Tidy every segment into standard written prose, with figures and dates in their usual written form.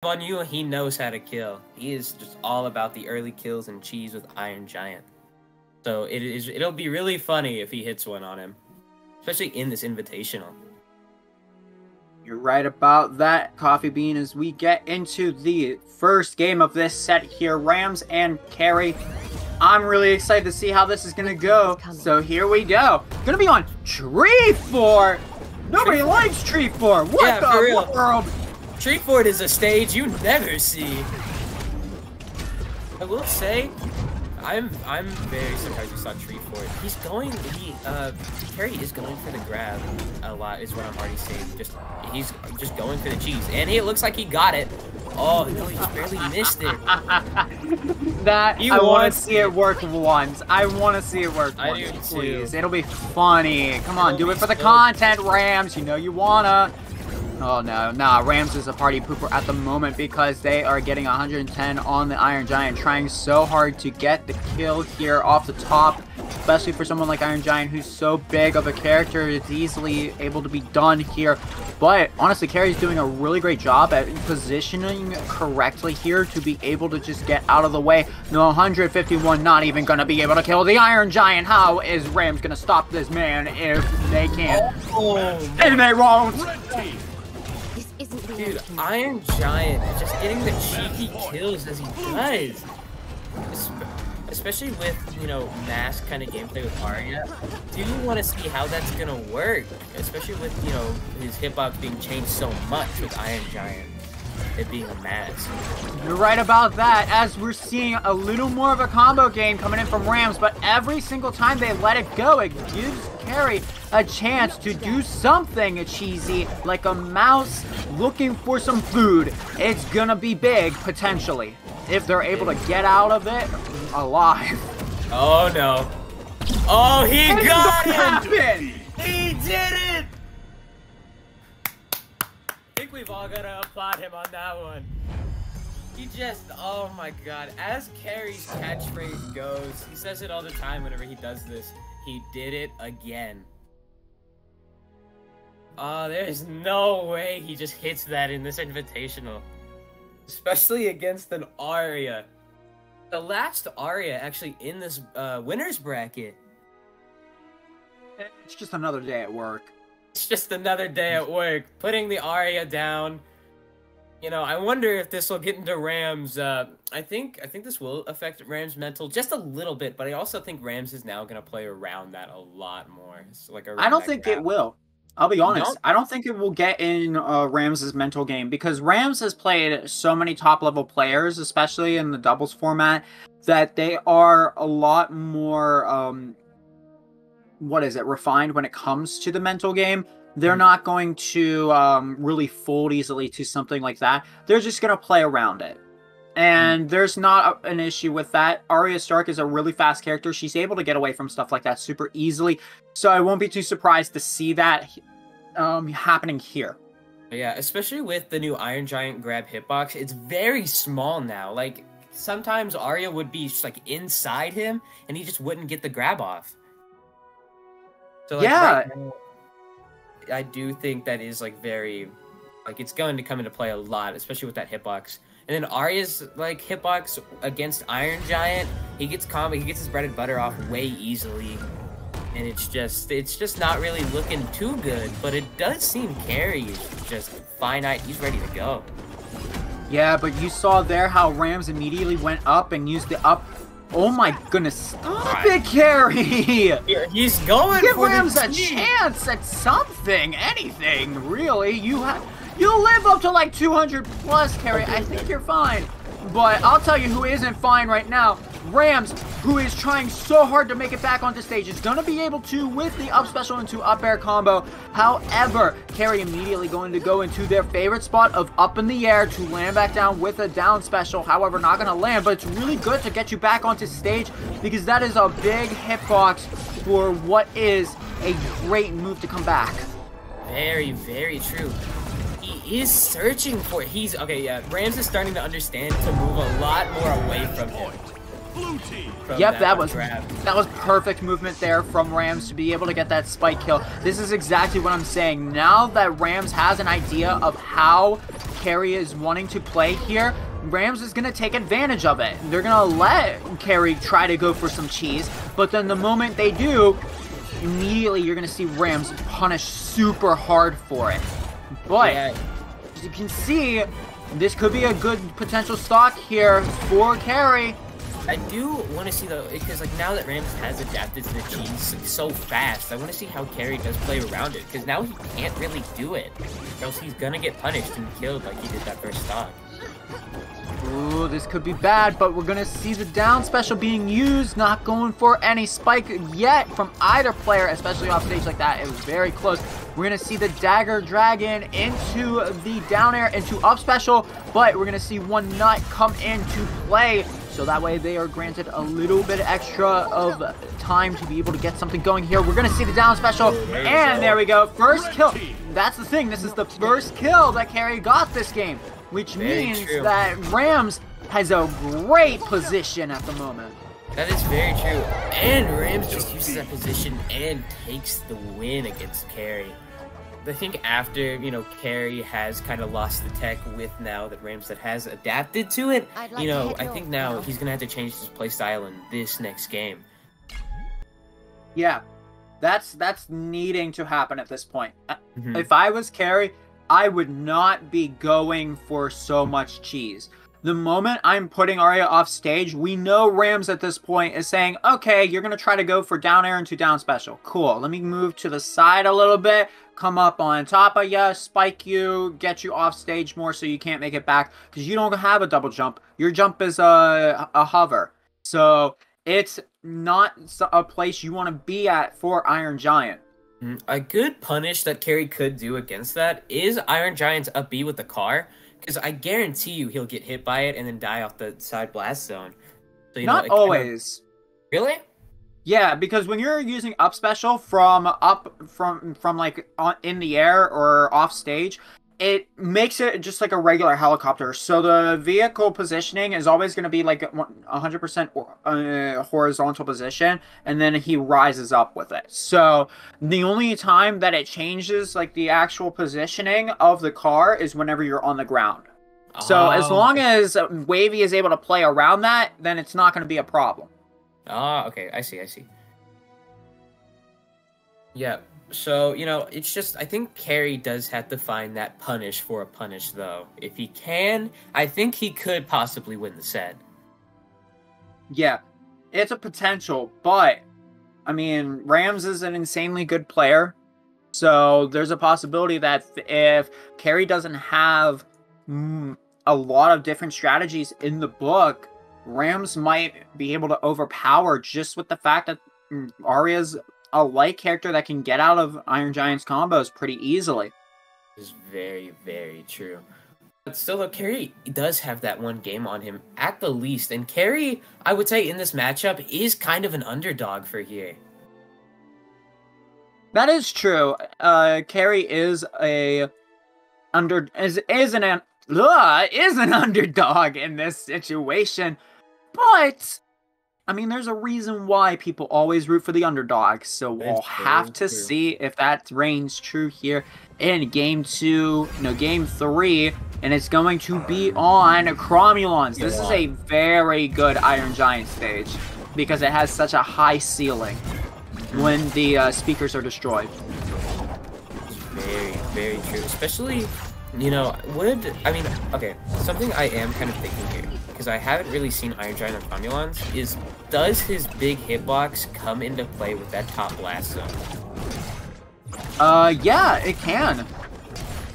on you, he knows how to kill. He is just all about the early kills and cheese with Iron Giant. So it'll be really funny if he hits one on him, especially in this Invitational. You're right about that, Coffeebean, as we get into the first game of this set here, Rams and Carry. I'm really excited to see how this is going to go. So here we go. Going to be on Tree Fort. Nobody likes Tree Fort. What the world? Tree Fort is a stage you never see. I will say, I'm very surprised you saw Tree Fort. He's going, Carry is going for the grab a lot, is what I'm already saying. He's just going for the cheese. And it looks like he got it. Oh, no, he just barely missed it. I want to see it work once. I want to see it work once, I do please. too. It'll be funny. Come on, do it for the content, Rams. You know you wanna. Oh, no. Nah, Rams is a party pooper at the moment because they are getting 110 on the Iron Giant, trying so hard to get the kill here off the top, especially for someone like Iron Giant who's so big of a character. It's easily able to be done here. But, honestly, Carry's doing a really great job at positioning correctly here to be able to just get out of the way. No, 151 not even going to be able to kill the Iron Giant. How is Rams going to stop this man if they can't? And they won't! Dude, Iron Giant is just getting the cheeky kills as he does. Especially with, you know, mass kind of gameplay with Arya. Do you want to see how that's going to work? Especially with, you know, his hitbox being changed so much with Iron Giant. It being a mass. You're right about that, as we're seeing a little more of a combo game coming in from Rams, but every single time they let it go, it gives Carry a chance to do something cheesy, like a mouse looking for some food. It's gonna be big, potentially, if they're able to get out of it alive. Oh no. Oh, he got it! He did it! I think we've all gotta applaud him on that one. He just, oh my god. As Carry's catchphrase goes, he says it all the time whenever he does this. He did it again. Oh, there's no way he just hits that in this Invitational. Especially against an Arya. The last Arya actually in this winner's bracket. It's just another day at work. It's just another day at work. Putting the Arya down. You know, I wonder if this will get into Rams. I think this will affect Rams' mental just a little bit, but I also think Rams is now going to play around that a lot more. It's like I don't think it will. I'll be honest. I don't think it will get in Rams' mental game, because Rams has played so many top-level players, especially in the doubles format, that they are a lot more, refined when it comes to the mental game. They're not going to really fold easily to something like that. They're just going to play around it. And there's not an issue with that. Arya Stark is a really fast character. She's able to get away from stuff like that super easily. So I won't be too surprised to see that happening here. Yeah, especially with the new Iron Giant grab hitbox. It's very small now. Like, sometimes Arya would be just, like, inside him, and he just wouldn't get the grab off. So, like, yeah. Right now, I do think that is, like, very... Like, it's going to come into play a lot, especially with that hitbox. And then Arya's, like, hitbox against Iron Giant, he gets his bread and butter off way easily. And it's just not really looking too good. But it does seem Carry is just finite. He's ready to go. Yeah, but you saw there how Rams immediately went up and used the up. Oh my goodness. Stop it, Carry! He's going Give for Rams the a chance at something, anything, really. You'll live up to like 200 plus, Carry. I think you're fine. But I'll tell you who isn't fine right now. Rams, who is trying so hard to make it back onto stage, is going to be able to with the up special into up air combo. However, Carry immediately going to go into their favorite spot of up in the air to land back down with a down special. However, not going to land, but it's really good to get you back onto stage, because that is a big hitbox for what is a great move to come back. Very, very true. He is searching for it. Okay, yeah. Rams is starting to understand to move a lot more away from him. Yep, that was perfect movement there from Rams to be able to get that spike kill. This is exactly what I'm saying. Now that Rams has an idea of how Carry is wanting to play here, Rams is going to take advantage of it. They're going to let Carry try to go for some cheese, but then the moment they do, immediately you're going to see Rams punish super hard for it. But, as you can see, this could be a good potential stock here for Carry. I do want to see though, because like now that Rams has adapted to the cheese so fast, I want to see how Carry does play around it, because now he can't really do it, or else he's gonna get punished and killed like he did that first stock. Ooh, this could be bad, but we're gonna see the down special being used, not going for any spike yet from either player, especially off stage like that. It was very close. We're gonna see the dagger dragon into the down air, into up special, but we're gonna see one nut come into play. So that way they are granted a little bit extra of time to be able to get something going here. We're going to see the down special. And there we go. First kill. That's the thing. This is the first kill that Carry got this game. Which means that Rams has a great position at the moment. That is very true. And Rams just uses that position and takes the win against Carry. I think after, you know, Carry has kind of lost the tech with now that Rams that has adapted to it, you know, I think now he's going to have to change his playstyle in this next game. Yeah, that's needing to happen at this point. If I was Carry, I would not be going for so much cheese. The moment I'm putting Arya off stage, we know Rams at this point is saying, okay, you're going to try to go for down air into down special. Cool. Let me move to the side a little bit, come up on top of you, spike you, get you off stage more so you can't make it back because you don't have a double jump. Your jump is a hover. So it's not a place you want to be at for Iron Giant. A good punish that Carry could do against that is Iron Giant's up B with the car. Because I guarantee you he'll get hit by it and then die off the side blast zone. So, you Not always. Really? Yeah, because when you're using up special from like in the air or off stage, it makes it just like a regular helicopter. So the vehicle positioning is always going to be like 100% horizontal position, and then he rises up with it. So the only time that it changes like the actual positioning of the car is whenever you're on the ground. So as long as Wavy is able to play around that, then it's not going to be a problem. Okay. I see. Yeah. So, you know, it's just, I think Carry does have to find that punish for a punish, though. If he can, I think he could possibly win the set. Yeah, it's a potential, but, I mean, Rams is an insanely good player, so there's a possibility that if Carry doesn't have a lot of different strategies in the book, Rams might be able to overpower just with the fact that Arya's a light character that can get out of Iron Giant's combos pretty easily. Is very, very true. But still, though, Carry does have that one game on him at the least. And Carry, I would say, in this matchup, is kind of an underdog for here. That is true. Carry is an underdog in this situation, but I mean, there's a reason why people always root for the underdog, so we'll have to see if that reigns true here in game 3, and it's going to be on Cromulons. This is a very good Iron Giant stage, because it has such a high ceiling when the speakers are destroyed. Very, very true. Especially, you know, okay, something I am kind of thinking here, because I haven't really seen Iron Giant on Cromulons, is does his big hitbox come into play with that top blast zone? Yeah, it can.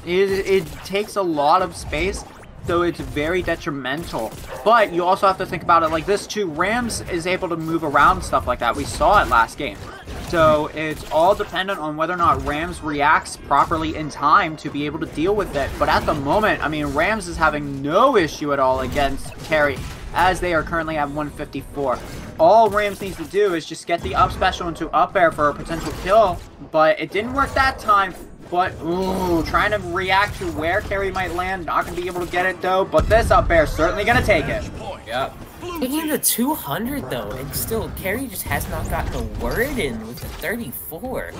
It takes a lot of space, so it's very detrimental. But you also have to think about it like this too. Rams is able to move around stuff like that. We saw it last game. So it's all dependent on whether or not Rams reacts properly in time to be able to deal with it. But at the moment, I mean, Rams is having no issue at all against Carry, as they are currently at 154. All Rams needs to do is just get the up special into up air for a potential kill, but it didn't work that time. But, ooh, trying to react to where Carry might land, not going to be able to get it though, but this up air certainly going to take it. Yep. Taking the 200 though, and still, Carry just has not gotten a word in with the 34.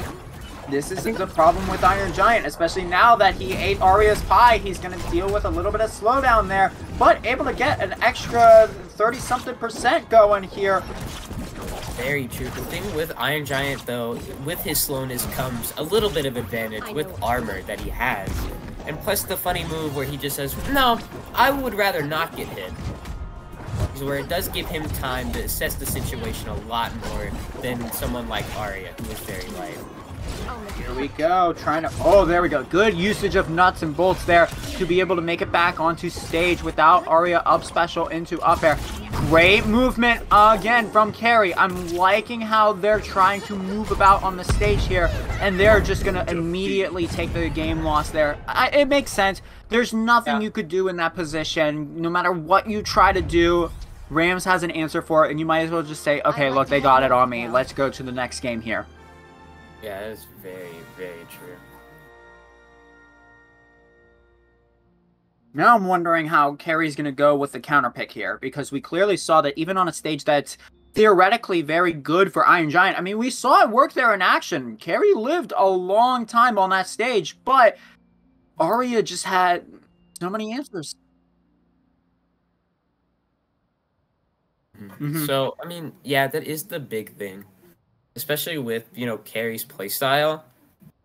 This is the problem with Iron Giant, especially now that he ate Arya's pie. He's going to deal with a little bit of slowdown there, but able to get an extra 30-something% going here. Very true. The thing with Iron Giant, though, with his slowness comes a little bit of advantage with armor that he has. And plus the funny move where he just says, no, I would rather not get hit. Is where it does give him time to assess the situation a lot more than someone like Arya, who is very light. Here we go, trying to... Oh, there we go. Good usage of nuts and bolts there to be able to make it back onto stage without Arya up special into up air. Great movement again from Carry. I'm liking how they're trying to move about on the stage here, and they're just going to immediately take the game loss there. It makes sense. There's nothing you could do in that position. No matter what you try to do, Rams has an answer for it, and you might as well just say, okay, look, they got it on me. Let's go to the next game here. Yeah, that's very, very true. Now I'm wondering how Carry's going to go with the counter pick here, because we clearly saw that even on a stage that's theoretically very good for Iron Giant. I mean, we saw it work there in action. Carry lived a long time on that stage, but Arya just had so many answers. So, I mean, yeah, that is the big thing. Especially with, you know, Carry's playstyle.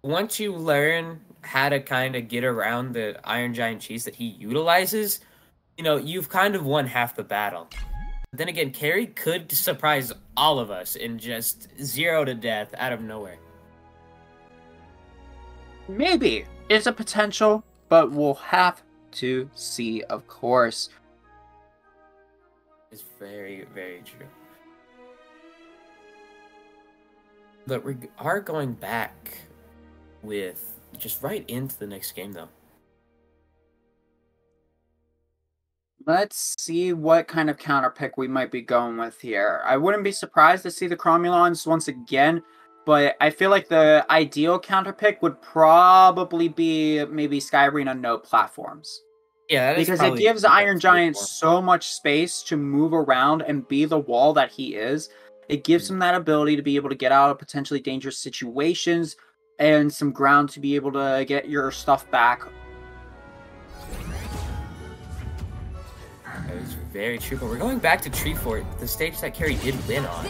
Once you learn how to kind of get around the Iron Giant cheese that he utilizes, you know, you've kind of won half the battle. But then again, Carry could surprise all of us in just 0 to death out of nowhere. Maybe. It's a potential, but we'll have to see, of course. It's very, very true. But we are going back with just right into the next game, though. Let's see what kind of counter pick we might be going with here. I wouldn't be surprised to see the Cromulons once again, but I feel like the ideal counter pick would probably be maybe Sky Arena no platforms. Yeah, because it gives Iron Giant so much space to move around and be the wall that he is. It gives him that ability to be able to get out of potentially dangerous situations and some ground to be able to get your stuff back. That is very true, but we're going back to Tree Fort, the stage that Carry did win on.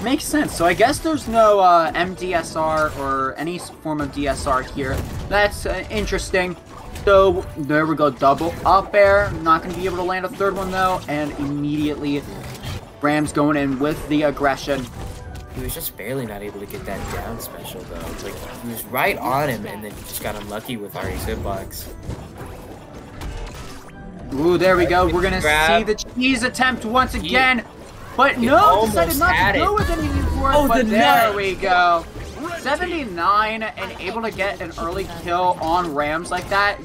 Makes sense. So I guess there's no MDSR or any form of DSR here. That's interesting. So there we go, double up air. Not going to be able to land a third one though, and immediately Rams going in with the aggression. He was just barely not able to get that down special though. It's like he was right on him, and then he just got unlucky with Arya's hitbox. Ooh, there we go. We're gonna see the cheese attempt once again, but no, decided not to go with anything for it. But there we go. 79 and able to get an early kill on Rams like that.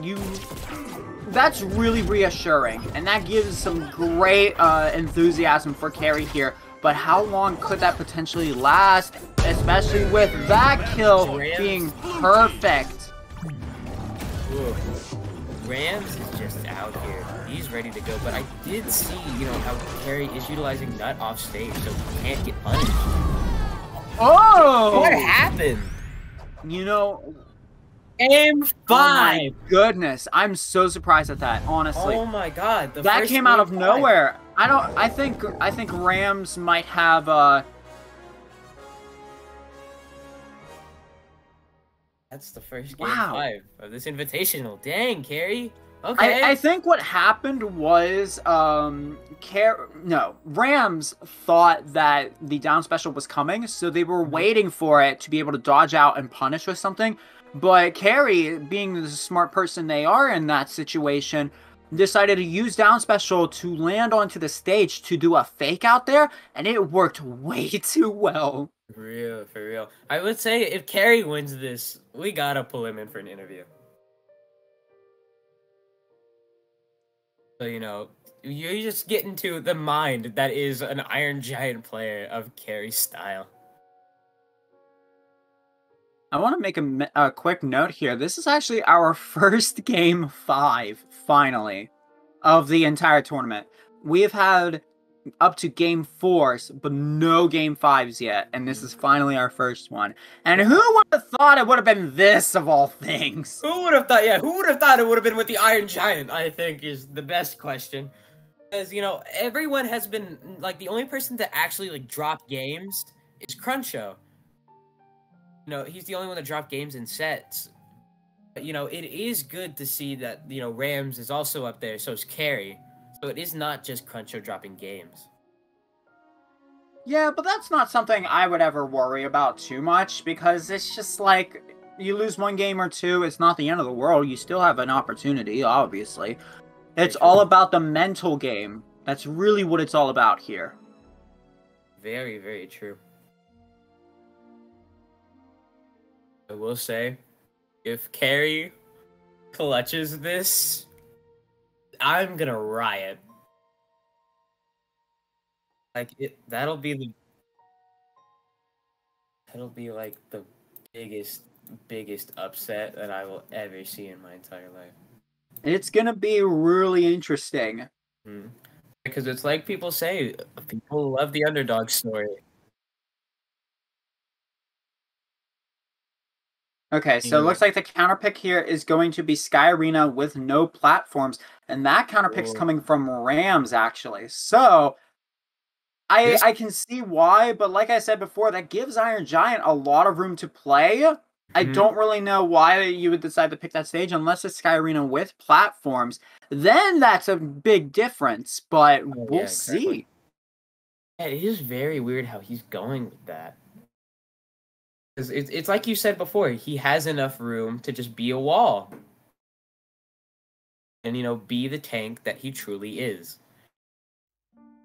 That's really reassuring, and that gives some great enthusiasm for Carry here. But how long could that potentially last, especially with that kill being perfect? Ooh. Rams is just out here. He's ready to go, but I did see, you know, how Carry is utilizing Nut off stage, so he can't get punished. Oh! What happened? You know... Game 5! Oh my goodness, I'm so surprised at that, honestly. Oh my god. That came out of nowhere. I think Rams might have That's the first game 5 of this invitational. Dang, Carry. Okay. I think what happened was Rams thought that the down special was coming, so they were waiting for it to be able to dodge out and punish with something. But Carry, being the smart person they are in that situation, decided to use down special to land onto the stage to do a fake out there, and it worked way too well. For real. I would say if Carry wins this, we gotta pull him in for an interview. So, you know, you just get into the mind that is an Iron Giant player of Carry style. I want to make a quick note here. This is actually our first game 5, finally, of the entire tournament. We've had up to game 4s, but no game 5s yet. And this is finally our first one. And who would have thought it would have been this of all things? Who would have thought? Yeah, who would have thought it would have been with the Iron Giant? I think is the best question. Because, you know, everyone has been, like, the only person to actually, like, drop games is Cruncho. You know, he's the only one that dropped games in sets. But, you know, it is good to see that, you know, Rams is also up there, so is Carry. So it is not just Cruncho dropping games. Yeah, but that's not something I would ever worry about too much, because it's just like, you lose one game or two, it's not the end of the world. You still have an opportunity, obviously. It's all about the mental game. That's really what it's all about here. Very, very true. I will say, if Carry clutches this, I'm gonna riot. Like, that'll be like the biggest upset that I will ever see in my entire life. It's gonna be really interesting. Because it's like people say, people love the underdog story. Okay, so it looks like the counter pick here is going to be Sky Arena with no platforms, and that counter pick's coming from Rams, actually. So I can see why, but like I said before, that gives Iron Giant a lot of room to play. I don't really know why you would decide to pick that stage unless it's Sky Arena with platforms. Then that's a big difference, but we'll see. Yeah, it is very weird how he's going with that. Because it's like you said before, he has enough room to just be a wall. And, you know, be the tank that he truly is.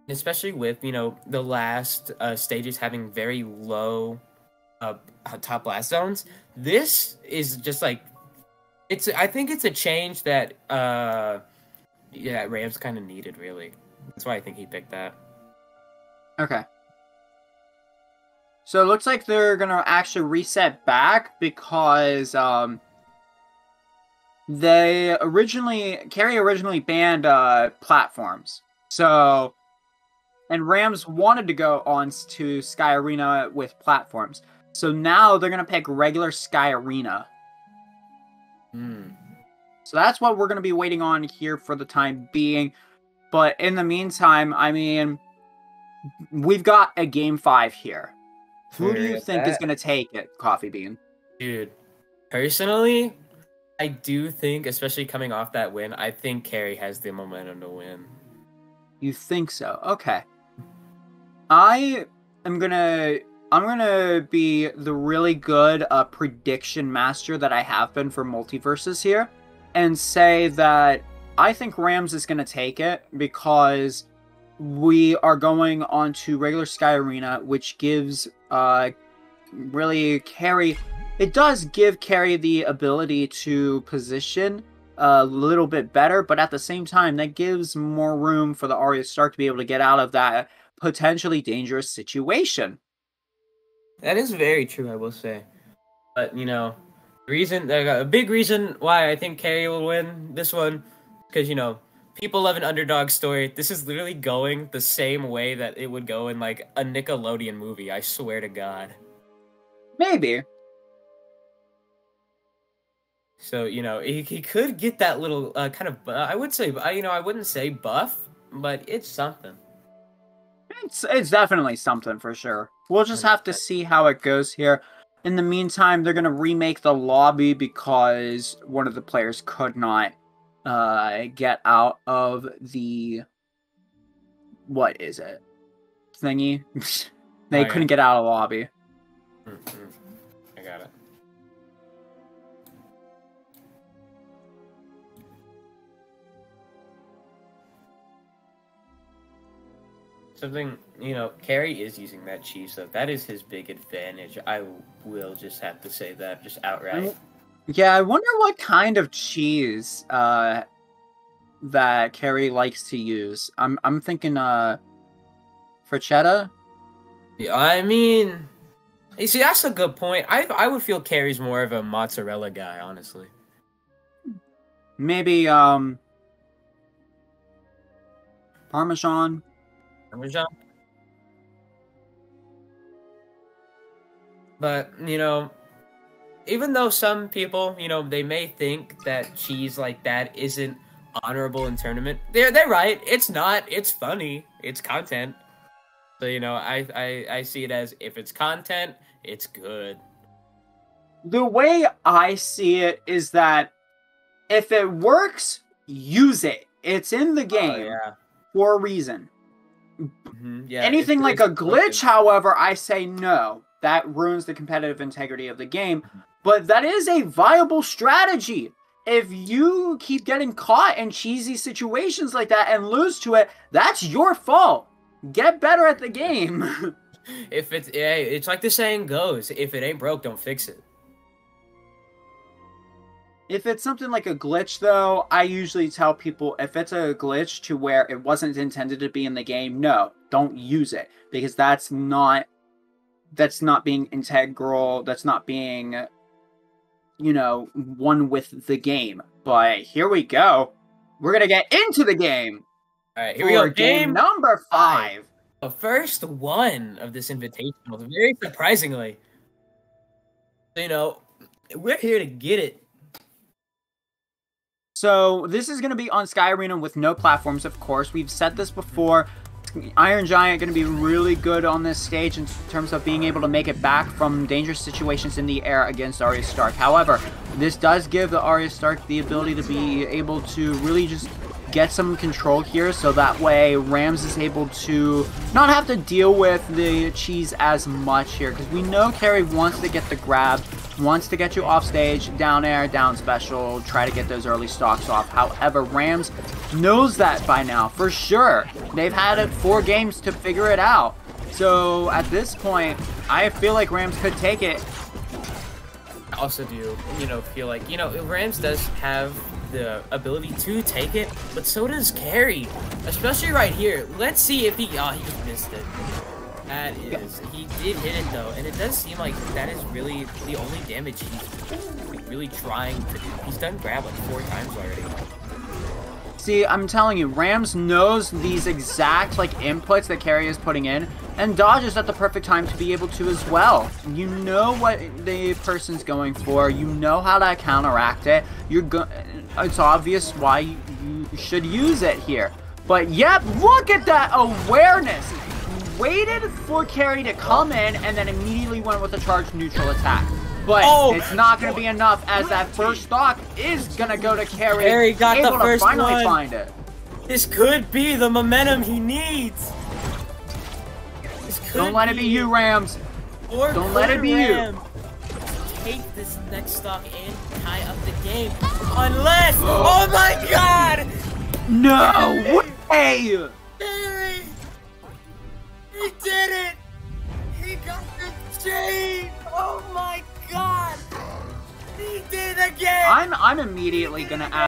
Especially with, you know, the last stages having very low top blast zones. This is just like, I think it's a change that Rams kind of needed, really. That's why I think he picked that. Okay. So it looks like they're gonna actually reset back because Carry originally banned platforms. So, and Rams wanted to go on to Sky Arena with platforms. So now they're gonna pick regular Sky Arena. So that's what we're gonna be waiting on here for the time being. But in the meantime, I mean, we've got a game 5 here. Who do you think is going to take it, Coffeebean? Dude, personally, I do think, especially coming off that win, I think Carry has the momentum to win. You think so? Okay. I'm gonna be the really good prediction master that I have been for Multiversus here, and say that I think Rams is going to take it because we are going on to regular Sky Arena, which gives really Carry. It does give Carry the ability to position a little bit better, but at the same time, that gives more room for the Arya Stark to be able to get out of that potentially dangerous situation. That is very true, I will say. But, you know, a big reason why I think Carry will win this one, because, you know, people love an underdog story. This is literally going the same way that it would go in, like, a Nickelodeon movie, I swear to God. Maybe. So, you know, he could get that little kind of, I would say, you know, I wouldn't say buff, but it's something. It's definitely something for sure. We'll just have to see how it goes here. In the meantime, they're going to remake the lobby because one of the players could not get out of the... What is it? Thingy? They couldn't get out of the lobby. I got it. Something, you know, Carry is using that cheese, so that is his big advantage. I will just have to say that, just outright. Yeah, I wonder what kind of cheese that Carry likes to use. I'm thinking Frechetta? Yeah, I mean, you see, that's a good point. I would feel Carry's more of a mozzarella guy, honestly. Maybe Parmesan. Parmesan. But, you know, even though some people, you know, they may think that cheese like that isn't honorable in tournament, they're right. It's not. It's funny. It's content. So, you know, I see it as if it's content, it's good. The way I see it is that if it works, use it. It's in the game for a reason. Yeah, anything like a glitch, however, I say no. That ruins the competitive integrity of the game. But that is a viable strategy. If you keep getting caught in cheesy situations like that and lose to it, that's your fault. Get better at the game. It's like the saying goes, if it ain't broke, don't fix it. If it's something like a glitch, though, I usually tell people if it's a glitch to where it wasn't intended to be in the game, no, don't use it. Because that's not being integral, that's not being, you know, one with the game. But here we go. We're going to get into the game. All right, here we go. Game number 5. The first one of this Invitational, very surprisingly. You know, we're here to get it. So this is going to be on Sky Arena with no platforms, of course. We've said this before. Iron Giant going to be really good on this stage in terms of being able to make it back from dangerous situations in the air against Arya Stark. However, this does give the Arya Stark the ability to be able to really just get some control here, so that way Rams is able to not have to deal with the cheese as much here, because we know Carry wants to get the grab, wants to get you off stage, down air, down special, try to get those early stocks off. However, Rams knows that by now, for sure. They've had 4 games to figure it out. So at this point, I feel like Rams could take it. I also do, you know, feel like, you know, Rams does have the ability to take it, but so does Carry, especially right here. Let's see if he just missed it. That is, he did hit it though, and it does seem like that is really the only damage he's really trying to do. He's done grab like 4 times already. See, I'm telling you, Rams knows these exact like inputs that Carry is putting in, and dodges at the perfect time to be able to as well. You know what the person's going for. You know how to counteract it. It's obvious why you should use it here. But yep, look at that awareness. Waited for Carry to come in and then immediately went with a charged neutral attack. But it's not going to be enough, as that first stock is going to go to Carry. Carry got the first one. Finally find it. This could be the momentum he needs. Don't let it be you, Rams. Don't let it be you. Take this next stock and tie up the game. Unless, oh my God! No way! Carry! He did it! He got the chain! Oh my God! He did it again! I'm immediately gonna ask